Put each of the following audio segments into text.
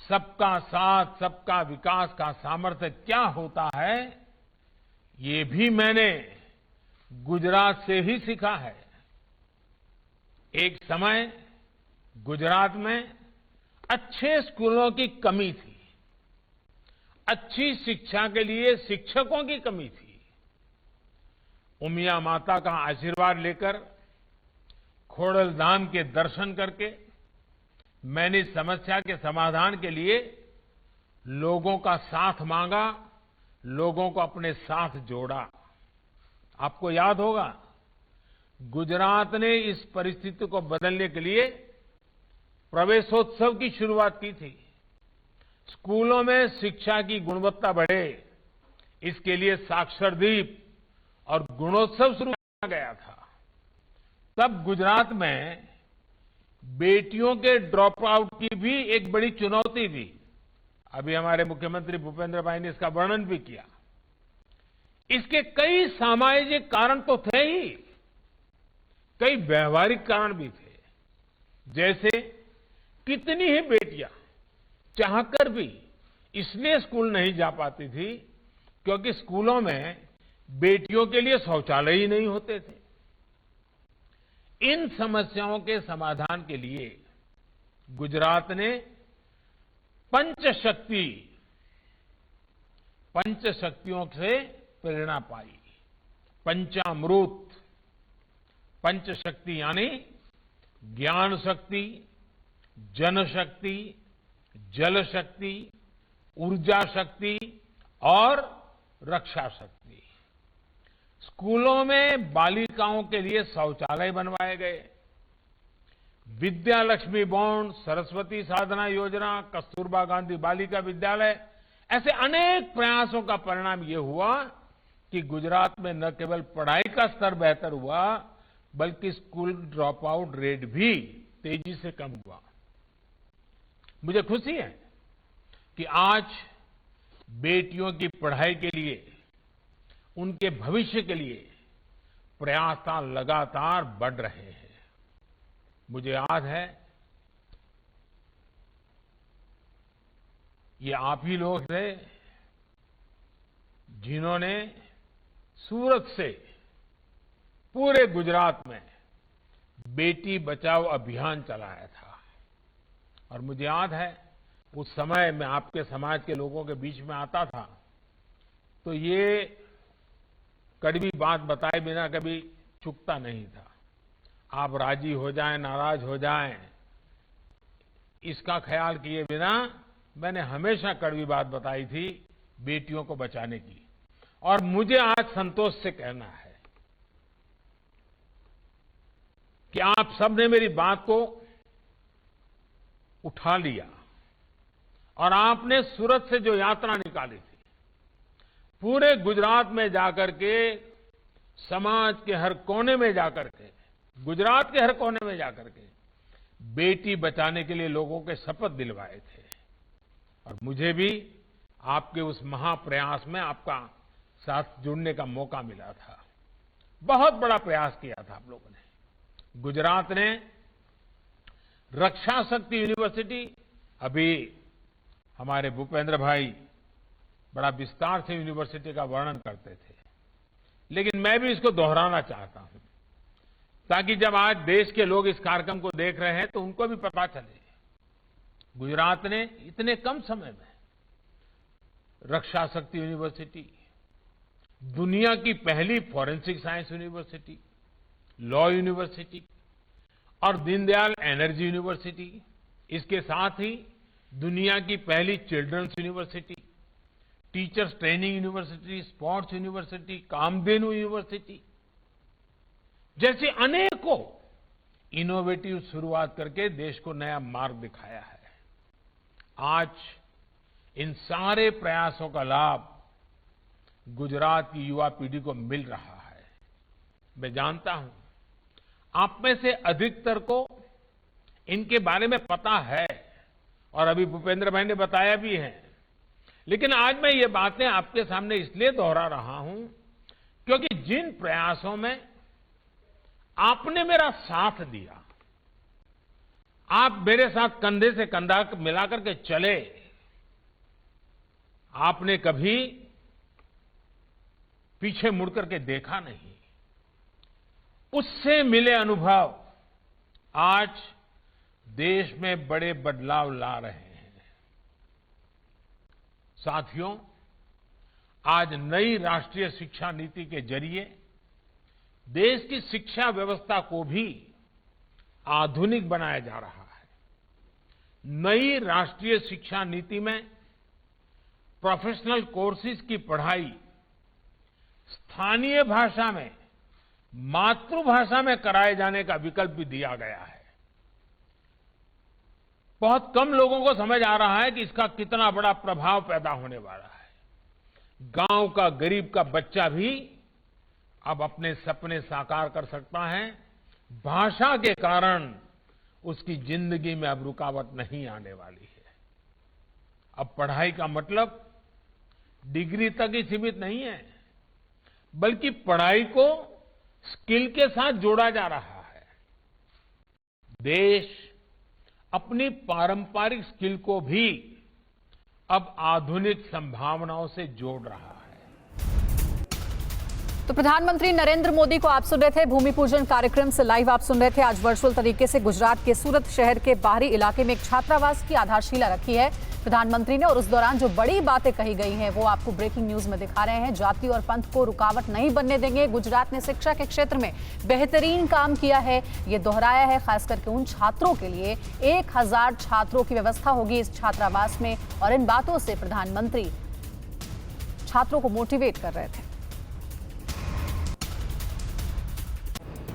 सबका साथ सबका विकास का सामर्थ्य क्या होता है, ये भी मैंने गुजरात से ही सीखा है। एक समय गुजरात में अच्छे स्कूलों की कमी थी, अच्छी शिक्षा के लिए शिक्षकों की कमी थी। उमिया माता का आशीर्वाद लेकर, खोडलधाम के दर्शन करके मैंने इस समस्या के समाधान के लिए लोगों का साथ मांगा, लोगों को अपने साथ जोड़ा। आपको याद होगा, गुजरात ने इस परिस्थिति को बदलने के लिए प्रवेशोत्सव की शुरुआत की थी। स्कूलों में शिक्षा की गुणवत्ता बढ़े, इसके लिए साक्षरदीप और गुणोत्सव शुरू किया गया था। तब गुजरात में बेटियों के ड्रॉप आउट की भी एक बड़ी चुनौती थी। अभी हमारे मुख्यमंत्री भूपेंद्र भाई ने इसका वर्णन भी किया। इसके कई सामाजिक कारण तो थे ही, कई व्यवहारिक कारण भी थे। जैसे कितनी ही बेटियां चाहकर भी इसलिए स्कूल नहीं जा पाती थी क्योंकि स्कूलों में बेटियों के लिए शौचालय ही नहीं होते थे। इन समस्याओं के समाधान के लिए गुजरात ने पंचशक्तियों से प्रेरणा पाई। पंचामृत, पंचशक्ति यानी ज्ञान शक्ति, जनशक्ति, जल शक्ति, ऊर्जा शक्ति और रक्षा शक्ति। स्कूलों में बालिकाओं के लिए शौचालय बनवाए गए। विद्या लक्ष्मी बॉन्ड, सरस्वती साधना योजना, कस्तूरबा गांधी बालिका विद्यालय, ऐसे अनेक प्रयासों का परिणाम ये हुआ कि गुजरात में न केवल पढ़ाई का स्तर बेहतर हुआ, बल्कि स्कूल ड्रॉप आउट रेट भी तेजी से कम हुआ। मुझे खुशी है कि आज बेटियों की पढ़ाई के लिए, उनके भविष्य के लिए प्रयास लगातार बढ़ रहे हैं। मुझे याद है, ये आप ही लोग थे जिन्होंने सूरत से पूरे गुजरात में बेटी बचाओ अभियान चलाया था। और मुझे याद है, उस समय मैं आपके समाज के लोगों के बीच में आता था तो ये कड़वी बात बताए बिना कभी चुकता नहीं था। आप राजी हो जाएं, नाराज हो जाएं, इसका ख्याल किए बिना मैंने हमेशा कड़वी बात बताई थी बेटियों को बचाने की। और मुझे आज संतोष से कहना है कि आप सबने मेरी बात को उठा लिया और आपने सूरत से जो यात्रा निकाली थी, पूरे गुजरात में जाकर के, समाज के हर कोने में जाकर के, गुजरात के हर कोने में जाकर के बेटी बचाने के लिए लोगों के शपथ दिलवाए थे। और मुझे भी आपके उस महाप्रयास में आपका साथ जुड़ने का मौका मिला था। बहुत बड़ा प्रयास किया था आप लोगों ने। गुजरात ने रक्षा शक्ति यूनिवर्सिटी, अभी हमारे भूपेंद्र भाई बड़ा विस्तार से यूनिवर्सिटी का वर्णन करते थे, लेकिन मैं भी इसको दोहराना चाहता हूं ताकि जब आज देश के लोग इस कार्यक्रम को देख रहे हैं तो उनको भी पता चले। गुजरात ने इतने कम समय में रक्षा शक्ति यूनिवर्सिटी, दुनिया की पहली forensic science university, law university और दीनदयाल एनर्जी यूनिवर्सिटी, इसके साथ ही दुनिया की पहली children's university, teachers training university, sports university, Kamdhenu university जैसी अनेकों इनोवेटिव शुरुआत करके देश को नया मार्ग दिखाया है। आज इन सारे प्रयासों का लाभ गुजरात की युवा पीढ़ी को मिल रहा है। मैं जानता हूं आप में से अधिकतर को इनके बारे में पता है और अभी भूपेंद्र भाई ने बताया भी है, लेकिन आज मैं ये बातें आपके सामने इसलिए दोहरा रहा हूं क्योंकि जिन प्रयासों में आपने मेरा साथ दिया, आप मेरे साथ कंधे से कंधा मिलाकर के चले, आपने कभी पीछे मुड़कर के देखा नहीं। उससे मिले अनुभव आज देश में बड़े बदलाव ला रहे हैं। साथियों, आज नई राष्ट्रीय शिक्षा नीति के जरिए देश की शिक्षा व्यवस्था को भी आधुनिक बनाया जा रहा है। नई राष्ट्रीय शिक्षा नीति में प्रोफेशनल कोर्सेज की पढ़ाई स्थानीय भाषा में, मातृभाषा में कराए जाने का विकल्प भी दिया गया है। बहुत कम लोगों को समझ आ रहा है कि इसका कितना बड़ा प्रभाव पैदा होने वाला है। गांव का गरीब का बच्चा भी अब अपने सपने साकार कर सकता है। भाषा के कारण उसकी जिंदगी में अब रुकावट नहीं आने वाली है। अब पढ़ाई का मतलब डिग्री तक ही सीमित नहीं है, बल्कि पढ़ाई को स्किल के साथ जोड़ा जा रहा है। देश अपनी पारंपरिक स्किल को भी अब आधुनिक संभावनाओं से जोड़ रहा है। तो प्रधानमंत्री नरेंद्र मोदी को आप सुन रहे थे भूमि पूजन कार्यक्रम से लाइव। आप सुन रहे थे आज वर्चुअल तरीके से गुजरात के सूरत शहर के बाहरी इलाके में एक छात्रावास की आधारशिला रखी है प्रधानमंत्री ने, और उस दौरान जो बड़ी बातें कही गई हैं वो आपको ब्रेकिंग न्यूज में दिखा रहे हैं। जाति और पंथ को रुकावट नहीं बनने देंगे। गुजरात ने शिक्षा के क्षेत्र में बेहतरीन काम किया है, ये दोहराया है। खास करके उन छात्रों के लिए 1000 छात्रों की व्यवस्था होगी इस छात्रावास में, और इन बातों से प्रधानमंत्री छात्रों को मोटिवेट कर रहे थे।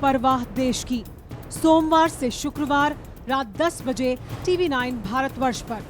परवाह देश की, सोमवार से शुक्रवार रात 10 बजे TV9 भारतवर्ष पर।